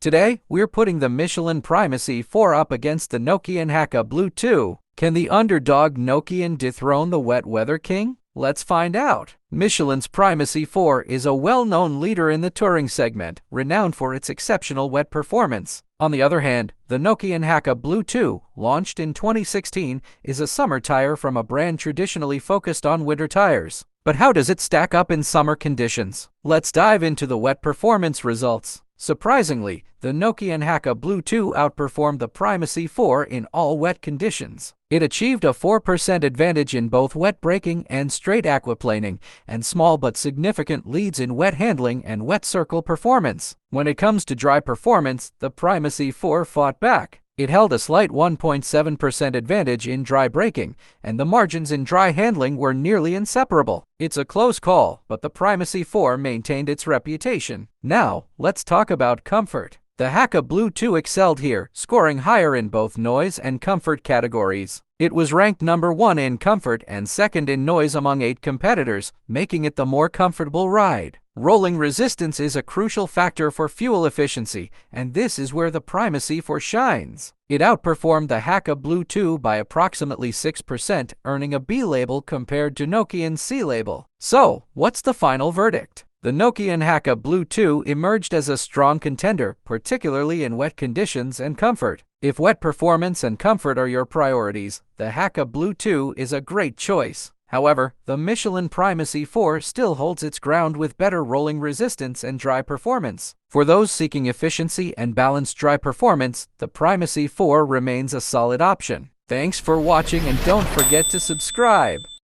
Today, we're putting the Michelin Primacy 4 up against the Nokian Hakka Blue 2. Can the underdog Nokian dethrone the wet weather king? Let's find out. Michelin's Primacy 4 is a well-known leader in the touring segment, renowned for its exceptional wet performance. On the other hand, the Nokian Hakka Blue 2, launched in 2016, is a summer tire from a brand traditionally focused on winter tires. But how does it stack up in summer conditions? Let's dive into the wet performance results. Surprisingly, the Nokian Hakka Blue 2 outperformed the Primacy 4 in all wet conditions. It achieved a 4% advantage in both wet braking and straight aquaplaning, and small but significant leads in wet handling and wet circle performance. When it comes to dry performance, the Primacy 4 fought back. It held a slight 1.7% advantage in dry braking, and the margins in dry handling were nearly inseparable. It's a close call, but the Primacy 4 maintained its reputation. Now, let's talk about comfort. The Hakka Blue 2 excelled here, scoring higher in both noise and comfort categories. It was ranked number 1 in comfort and second in noise among 8 competitors, making it the more comfortable ride. Rolling resistance is a crucial factor for fuel efficiency, and this is where the Primacy 4 shines. It outperformed the Hakka Blue 2 by approximately 6%, earning a B label compared to Nokian's C label. So, what's the final verdict? The Nokian Hakka Blue 2 emerged as a strong contender, particularly in wet conditions and comfort. If wet performance and comfort are your priorities, the Hakka Blue 2 is a great choice. However, the Michelin Primacy 4 still holds its ground with better rolling resistance and dry performance. For those seeking efficiency and balanced dry performance, the Primacy 4 remains a solid option. Thanks for watching, and don't forget to subscribe.